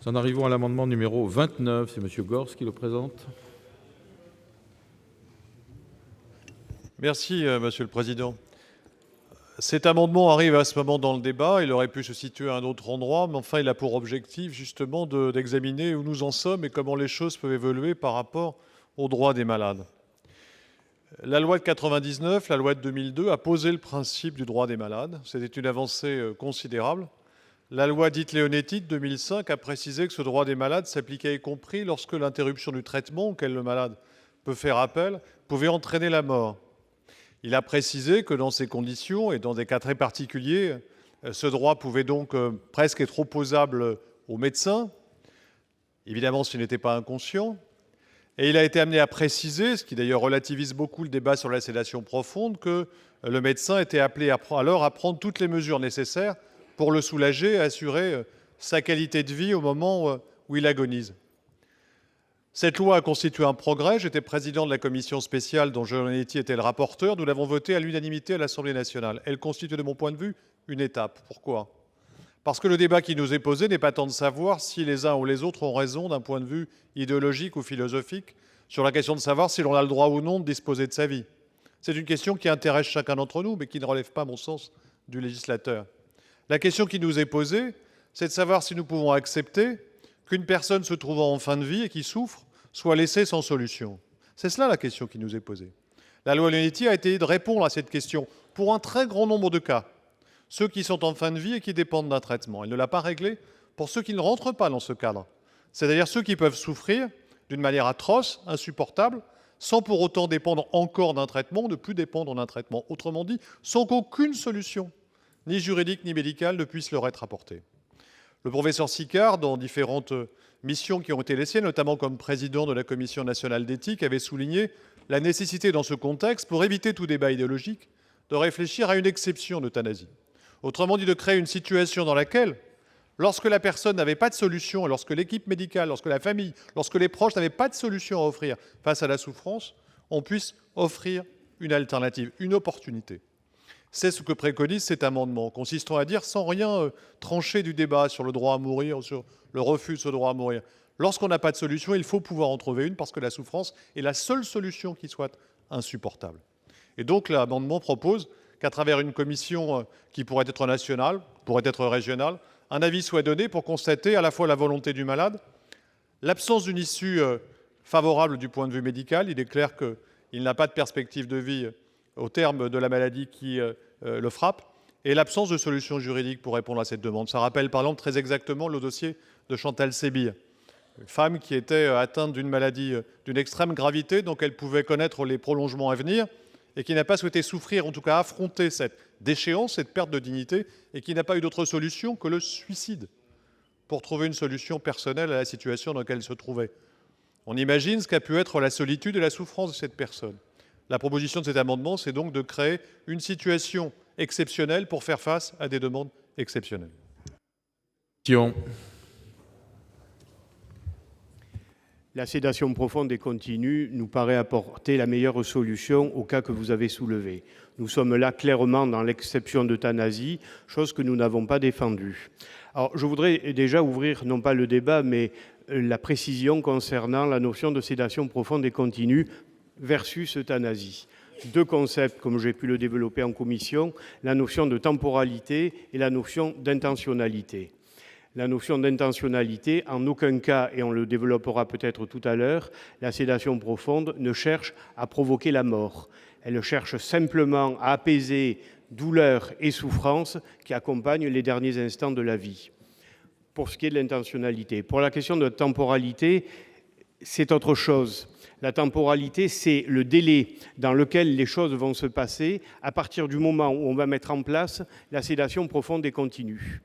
Nous en arrivons à l'amendement numéro 29. C'est M. Gors qui le présente. Merci, Monsieur le Président. Cet amendement arrive à ce moment dans le débat. Il aurait pu se situer à un autre endroit, mais enfin, il a pour objectif justement d'examiner où nous en sommes et comment les choses peuvent évoluer par rapport aux droits des malades. La loi de 1999, la loi de 2002 a posé le principe du droit des malades. C'était une avancée considérable. La loi dite Leonetti de 2005 a précisé que ce droit des malades s'appliquait y compris lorsque l'interruption du traitement auquel le malade peut faire appel pouvait entraîner la mort. Il a précisé que dans ces conditions et dans des cas très particuliers, ce droit pouvait donc presque être opposable aux médecins, évidemment s'il n'était pas inconscient. Et il a été amené à préciser, ce qui d'ailleurs relativise beaucoup le débat sur la sédation profonde, que le médecin était appelé alors à prendre toutes les mesures nécessaires pour le soulager et assurer sa qualité de vie au moment où il agonise. Cette loi a constitué un progrès. J'étais président de la commission spéciale dont Jean Leonetti était le rapporteur. Nous l'avons votée à l'unanimité à l'Assemblée nationale. Elle constitue, de mon point de vue, une étape. Pourquoi ? Parce que le débat qui nous est posé n'est pas tant de savoir si les uns ou les autres ont raison d'un point de vue idéologique ou philosophique sur la question de savoir si l'on a le droit ou non de disposer de sa vie. C'est une question qui intéresse chacun d'entre nous, mais qui ne relève pas, à mon sens, du législateur. La question qui nous est posée, c'est de savoir si nous pouvons accepter qu'une personne se trouvant en fin de vie et qui souffre soit laissée sans solution. C'est cela la question qui nous est posée. La loi Leonetti a été de répondre à cette question pour un très grand nombre de cas, ceux qui sont en fin de vie et qui dépendent d'un traitement. Elle ne l'a pas réglé pour ceux qui ne rentrent pas dans ce cadre, c'est-à-dire ceux qui peuvent souffrir d'une manière atroce, insupportable, sans pour autant dépendre encore d'un traitement, ne plus dépendre d'un traitement. Autrement dit, sans qu'aucune solution, ni juridique ni médicale, ne puisse leur être apportée. Le professeur Sicard, dans différentes missions qui ont été les siennes, notamment comme président de la Commission nationale d'éthique, avait souligné la nécessité dans ce contexte, pour éviter tout débat idéologique, de réfléchir à une exception d'euthanasie. Autrement dit, de créer une situation dans laquelle, lorsque la personne n'avait pas de solution, lorsque l'équipe médicale, lorsque la famille, lorsque les proches n'avaient pas de solution à offrir face à la souffrance, on puisse offrir une alternative, une opportunité. C'est ce que préconise cet amendement, consistant à dire, sans rien trancher du débat sur le droit à mourir, sur le refus de ce droit à mourir, lorsqu'on n'a pas de solution, il faut pouvoir en trouver une, parce que la souffrance est la seule solution qui soit insupportable. Et donc l'amendement propose qu'à travers une commission qui pourrait être nationale, pourrait être régionale, un avis soit donné pour constater à la fois la volonté du malade, l'absence d'une issue favorable du point de vue médical. Il est clair qu'il n'a pas de perspective de vie au terme de la maladie qui le frappe, et l'absence de solution juridique pour répondre à cette demande. Ça rappelle par exemple très exactement le dossier de Chantal Sébille, une femme qui était atteinte d'une maladie d'une extrême gravité, donc elle pouvait connaître les prolongements à venir, et qui n'a pas souhaité souffrir, en tout cas affronter cette déchéance, cette perte de dignité, et qui n'a pas eu d'autre solution que le suicide pour trouver une solution personnelle à la situation dans laquelle elle se trouvait. On imagine ce qu'a pu être la solitude et la souffrance de cette personne. La proposition de cet amendement, c'est donc de créer une situation exceptionnelle pour faire face à des demandes exceptionnelles. La sédation profonde et continue nous paraît apporter la meilleure solution au cas que vous avez soulevé. Nous sommes là clairement dans l'exception d'euthanasie, chose que nous n'avons pas défendue. Alors, je voudrais déjà ouvrir, non pas le débat, mais la précision concernant la notion de sédation profonde et continue versus euthanasie. Deux concepts, comme j'ai pu le développer en commission, la notion de temporalité et la notion d'intentionnalité. La notion d'intentionnalité, en aucun cas, et on le développera peut-être tout à l'heure, la sédation profonde ne cherche à provoquer la mort. Elle cherche simplement à apaiser douleur et souffrance qui accompagnent les derniers instants de la vie. Pour ce qui est de l'intentionnalité. Pour la question de la temporalité, c'est autre chose. La temporalité, c'est le délai dans lequel les choses vont se passer à partir du moment où on va mettre en place la sédation profonde et continue.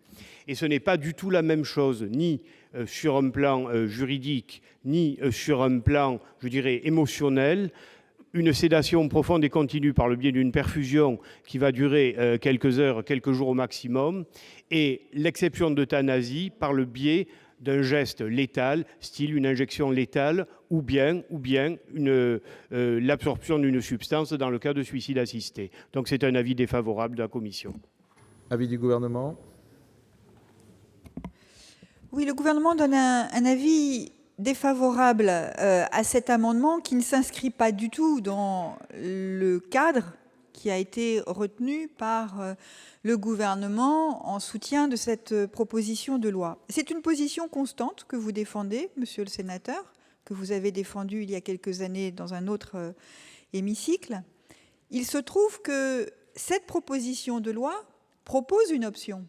Et ce n'est pas du tout la même chose, ni sur un plan juridique, ni sur un plan, je dirais, émotionnel. Une sédation profonde et continue par le biais d'une perfusion qui va durer quelques heures, quelques jours au maximum, et l'exception d'euthanasie par le biais d'un geste létal, style une injection létale, ou bien l'absorption d'une substance dans le cas de suicide assisté. Donc c'est un avis défavorable de la Commission. Avis du Gouvernement ? Oui, le gouvernement donne un avis défavorable à cet amendement qui ne s'inscrit pas du tout dans le cadre qui a été retenu par le gouvernement en soutien de cette proposition de loi. C'est une position constante que vous défendez, monsieur le sénateur, que vous avez défendue il y a quelques années dans un autre hémicycle. Il se trouve que cette proposition de loi propose une option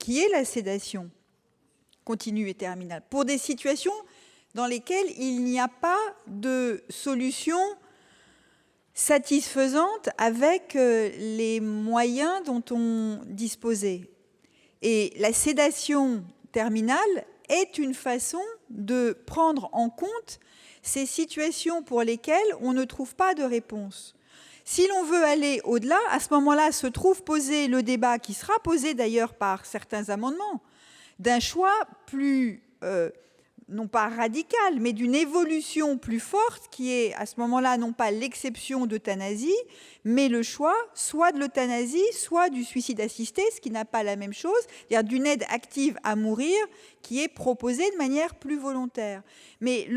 qui est la sédation continue et terminale pour des situations dans lesquelles il n'y a pas de solution satisfaisante avec les moyens dont on disposait. Et la sédation terminale est une façon de prendre en compte ces situations pour lesquelles on ne trouve pas de réponse. Si l'on veut aller au-delà, à ce moment-là se trouve posé le débat, qui sera posé d'ailleurs par certains amendements, d'un choix plus, non pas radical, mais d'une évolution plus forte, qui est à ce moment-là non pas l'exception d'euthanasie, mais le choix soit de l'euthanasie, soit du suicide assisté, ce qui n'a pas la même chose, c'est-à-dire d'une aide active à mourir qui est proposée de manière plus volontaire. Mais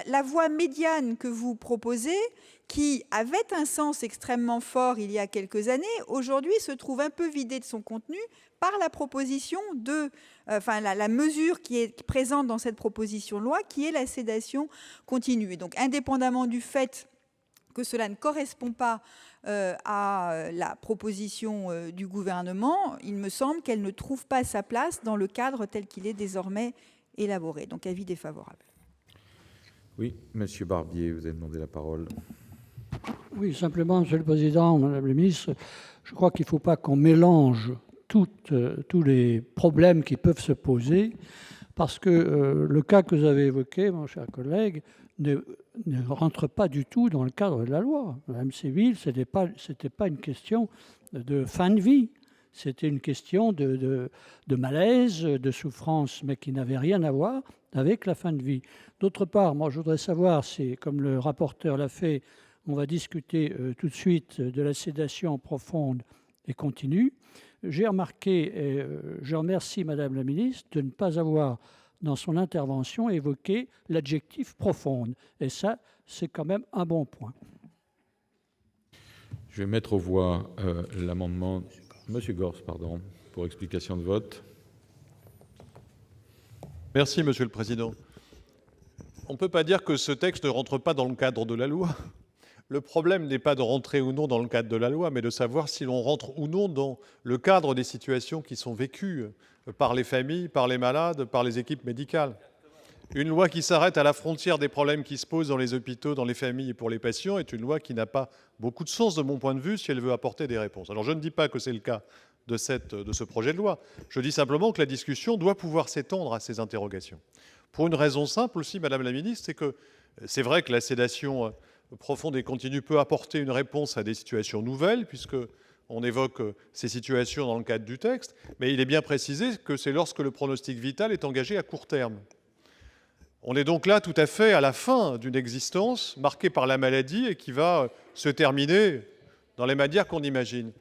la voie médiane que vous proposez, qui avait un sens extrêmement fort il y a quelques années, aujourd'hui se trouve un peu vidée de son contenu par la proposition la mesure qui est présente dans cette proposition de loi, qui est la sédation continue. Et donc, indépendamment du fait que cela ne correspond pas à la proposition du gouvernement, il me semble qu'elle ne trouve pas sa place dans le cadre tel qu'il est désormais élaboré. Donc, avis défavorable. Oui, Monsieur Barbier, vous avez demandé la parole. Oui, simplement, Monsieur le Président, Madame la Ministre, je crois qu'il ne faut pas qu'on mélange tous les problèmes qui peuvent se poser, parce que le cas que vous avez évoqué, mon cher collègue, ne rentre pas du tout dans le cadre de la loi. Madame Séville, ce n'était pas une question de fin de vie, c'était une question de malaise, de souffrance, mais qui n'avait rien à voir avec la fin de vie. D'autre part, moi je voudrais savoir si, comme le rapporteur l'a fait, on va discuter tout de suite de la sédation profonde et continue. J'ai remarqué, et je remercie Madame la Ministre, de ne pas avoir, dans son intervention, évoqué l'adjectif profonde. Et ça, c'est quand même un bon point. Je vais mettre aux voix l'amendement. Monsieur Gors, pardon, pour explication de vote. Merci, Monsieur le Président. On ne peut pas dire que ce texte ne rentre pas dans le cadre de la loi. Le problème n'est pas de rentrer ou non dans le cadre de la loi, mais de savoir si l'on rentre ou non dans le cadre des situations qui sont vécues par les familles, par les malades, par les équipes médicales. Une loi qui s'arrête à la frontière des problèmes qui se posent dans les hôpitaux, dans les familles et pour les patients est une loi qui n'a pas beaucoup de sens de mon point de vue si elle veut apporter des réponses. Alors je ne dis pas que c'est le cas de ce projet de loi. Je dis simplement que la discussion doit pouvoir s'étendre à ces interrogations. Pour une raison simple aussi, Madame la Ministre, c'est que c'est vrai que la sédation profonde et continue peut apporter une réponse à des situations nouvelles, puisqu'on évoque ces situations dans le cadre du texte, mais il est bien précisé que c'est lorsque le pronostic vital est engagé à court terme. On est donc là tout à fait à la fin d'une existence marquée par la maladie et qui va se terminer dans les manières qu'on imagine.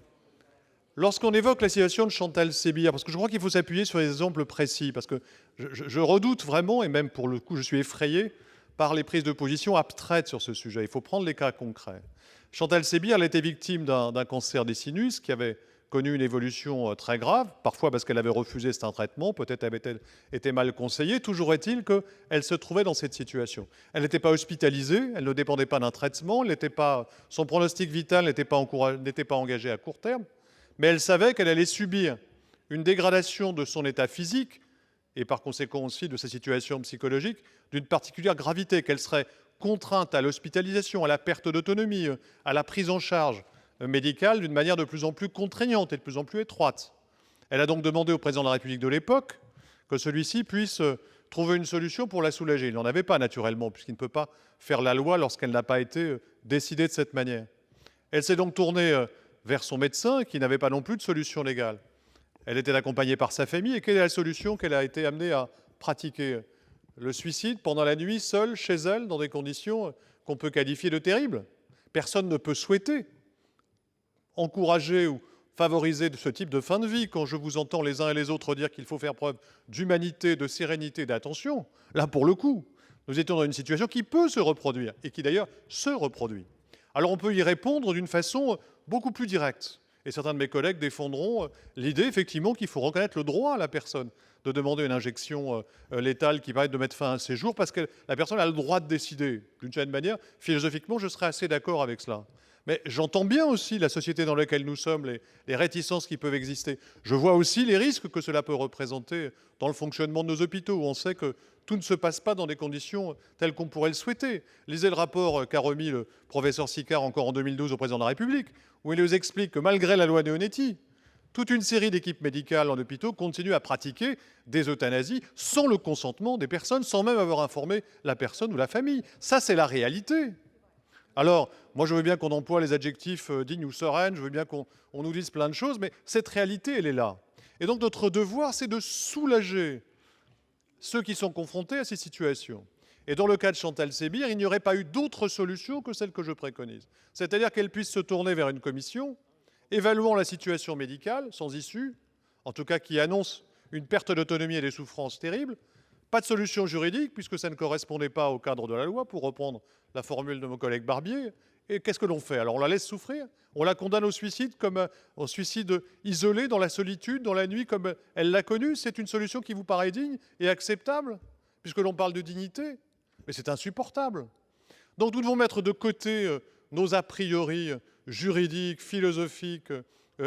Lorsqu'on évoque la situation de Chantal Sébillard, parce que je crois qu'il faut s'appuyer sur des exemples précis, parce que je redoute vraiment, et même pour le coup je suis effrayé, par les prises de position abstraites sur ce sujet. Il faut prendre les cas concrets. Chantal Sébillard, elle était victime d'un cancer des sinus qui avait connu une évolution très grave, parfois parce qu'elle avait refusé certains traitements, peut-être avait-elle été mal conseillée. Toujours est-il qu'elle se trouvait dans cette situation. Elle n'était pas hospitalisée, elle ne dépendait pas d'un traitement, son pronostic vital n'était pas engagé à court terme, mais elle savait qu'elle allait subir une dégradation de son état physique et par conséquent aussi de sa situation psychologique d'une particulière gravité, qu'elle serait contrainte à l'hospitalisation, à la perte d'autonomie, à la prise en charge médicale d'une manière de plus en plus contraignante et de plus en plus étroite. Elle a donc demandé au président de la République de l'époque que celui-ci puisse trouver une solution pour la soulager. Il n'en avait pas naturellement, puisqu'il ne peut pas faire la loi lorsqu'elle n'a pas été décidée de cette manière. Elle s'est donc tournée vers son médecin qui n'avait pas non plus de solution légale. Elle était accompagnée par sa famille et quelle est la solution qu'elle a été amenée à pratiquer ? Le suicide pendant la nuit, seule, chez elle, dans des conditions qu'on peut qualifier de terribles. Personne ne peut souhaiter encourager ou favoriser ce type de fin de vie. Quand je vous entends les uns et les autres dire qu'il faut faire preuve d'humanité, de sérénité, d'attention, là, pour le coup, nous étions dans une situation qui peut se reproduire, et qui d'ailleurs se reproduit. Alors on peut y répondre d'une façon beaucoup plus directe. Et certains de mes collègues défendront l'idée, effectivement, qu'il faut reconnaître le droit à la personne de demander une injection létale qui permette de mettre fin à un séjour, parce que la personne a le droit de décider. D'une certaine manière, philosophiquement, je serais assez d'accord avec cela. Mais j'entends bien aussi la société dans laquelle nous sommes, les réticences qui peuvent exister. Je vois aussi les risques que cela peut représenter dans le fonctionnement de nos hôpitaux, où on sait que tout ne se passe pas dans des conditions telles qu'on pourrait le souhaiter. Lisez le rapport qu'a remis le professeur Sicard encore en 2012 au président de la République, où il nous explique que malgré la loi Neonetti, toute une série d'équipes médicales en hôpitaux continuent à pratiquer des euthanasies sans le consentement des personnes, sans même avoir informé la personne ou la famille. Ça, c'est la réalité. Alors, moi, je veux bien qu'on emploie les adjectifs dignes ou sereines, je veux bien qu'on nous dise plein de choses, mais cette réalité, elle est là. Et donc, notre devoir, c'est de soulager ceux qui sont confrontés à ces situations. Et dans le cas de Chantal Sébir, il n'y aurait pas eu d'autre solution que celle que je préconise. C'est-à-dire qu'elle puisse se tourner vers une commission évaluant la situation médicale, sans issue, en tout cas qui annonce une perte d'autonomie et des souffrances terribles. Pas de solution juridique, puisque ça ne correspondait pas au cadre de la loi, pour reprendre la formule de mon collègue Barbier. Et qu'est-ce que l'on fait? Alors on la laisse souffrir? On la condamne au suicide, comme au suicide isolé, dans la solitude, dans la nuit, comme elle l'a connu? C'est une solution qui vous paraît digne et acceptable, puisque l'on parle de dignité? Mais c'est insupportable. Donc nous devons mettre de côté nos a priori juridiques, philosophiques,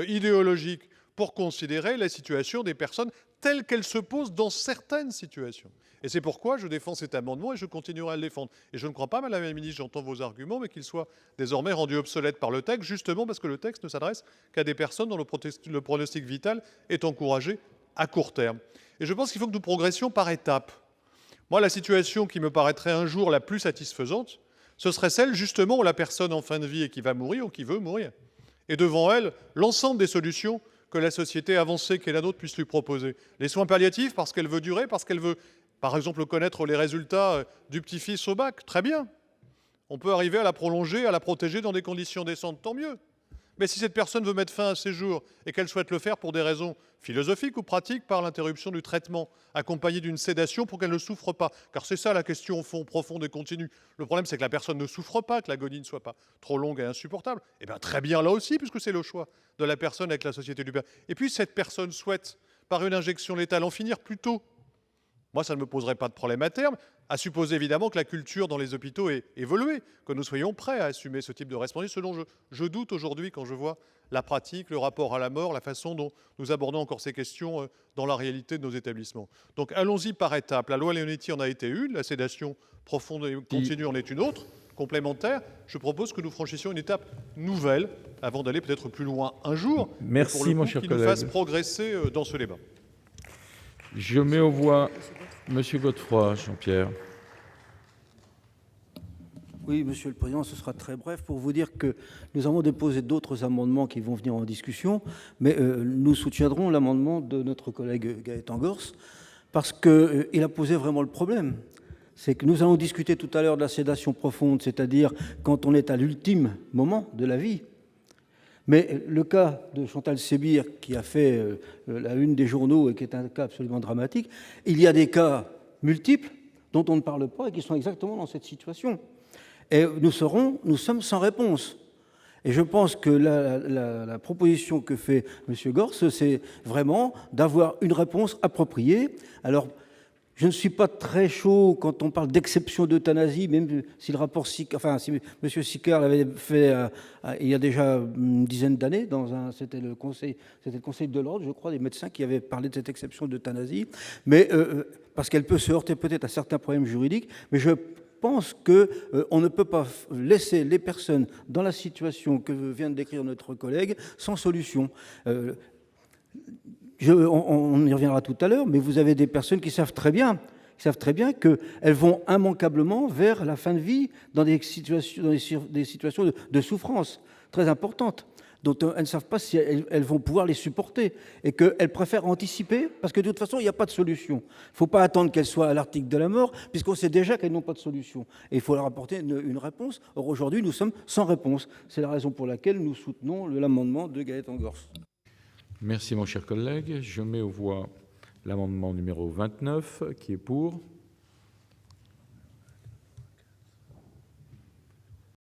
idéologiques, pour considérer la situation des personnes telle qu'elle se pose dans certaines situations. Et c'est pourquoi je défends cet amendement et je continuerai à le défendre. Et je ne crois pas, Madame la Ministre, j'entends vos arguments, mais qu'il soit désormais rendu obsolète par le texte, justement parce que le texte ne s'adresse qu'à des personnes dont le pronostic vital est encouragé à court terme. Et je pense qu'il faut que nous progressions par étapes. Moi, la situation qui me paraîtrait un jour la plus satisfaisante, ce serait celle, justement, où la personne en fin de vie et qui va mourir ou qui veut mourir, et devant elle, l'ensemble des solutions que la société avancée qui est la nôtre puisse lui proposer. Les soins palliatifs, parce qu'elle veut durer, parce qu'elle veut, par exemple, connaître les résultats du petit-fils au bac, très bien. On peut arriver à la prolonger, à la protéger dans des conditions décentes, tant mieux. Mais si cette personne veut mettre fin à ses jours et qu'elle souhaite le faire pour des raisons philosophiques ou pratiques, par l'interruption du traitement, accompagnée d'une sédation pour qu'elle ne souffre pas, car c'est ça la question au fond, profonde et continue. Le problème, c'est que la personne ne souffre pas, que l'agonie ne soit pas trop longue et insupportable. Eh bien, très bien là aussi, puisque c'est le choix de la personne avec la société du père. Et puis, cette personne souhaite, par une injection létale, en finir plus tôt. Moi, ça ne me poserait pas de problème à terme, à supposer évidemment que la culture dans les hôpitaux ait évolué, que nous soyons prêts à assumer ce type de responsabilité, ce dont je doute aujourd'hui quand je vois la pratique, le rapport à la mort, la façon dont nous abordons encore ces questions dans la réalité de nos établissements. Donc allons-y par étapes. La loi Leonetti en a été une, la sédation profonde et continue en est une autre, complémentaire. Je propose que nous franchissions une étape nouvelle avant d'aller peut-être plus loin un jour. Merci, pour le coup, mon cher qui collègue. nous fasse progresser dans ce débat. Je mets aux voix Monsieur Godefroy, Jean-Pierre. Oui, Monsieur le Président, ce sera très bref pour vous dire que nous avons déposé d'autres amendements qui vont venir en discussion, mais nous soutiendrons l'amendement de notre collègue Gaëtan Gors parce qu'il a posé vraiment le problème. C'est que nous allons discuter tout à l'heure de la sédation profonde, c'est-à-dire quand on est à l'ultime moment de la vie. Mais le cas de Chantal Sébir, qui a fait la une des journaux et qui est un cas absolument dramatique, il y a des cas multiples dont on ne parle pas et qui sont exactement dans cette situation. Et nous sommes sans réponse. Et je pense que la proposition que fait M. Gors, c'est vraiment d'avoir une réponse appropriée. Alors, je ne suis pas très chaud quand on parle d'exception d'euthanasie, même si le rapport Sicard, enfin si M. Sicard l'avait fait il y a déjà une dizaine d'années, c'était le conseil de l'ordre, je crois, des médecins qui avaient parlé de cette exception d'euthanasie, mais parce qu'elle peut se heurter peut-être à certains problèmes juridiques, mais je pense qu'on ne peut pas laisser les personnes dans la situation que vient de décrire notre collègue sans solution. On y reviendra tout à l'heure, mais vous avez des personnes qui savent très bien qu'elles vont immanquablement vers la fin de vie dans des situations de souffrance très importantes, dont elles ne savent pas si elles vont pouvoir les supporter, et qu'elles préfèrent anticiper, parce que de toute façon, il n'y a pas de solution. Il ne faut pas attendre qu'elles soient à l'article de la mort, puisqu'on sait déjà qu'elles n'ont pas de solution. Et il faut leur apporter une réponse. Or, aujourd'hui, nous sommes sans réponse. C'est la raison pour laquelle nous soutenons l'amendement de Gaëtan Gors. Merci, mon cher collègue. Je mets aux voix l'amendement numéro 29, qui est pour.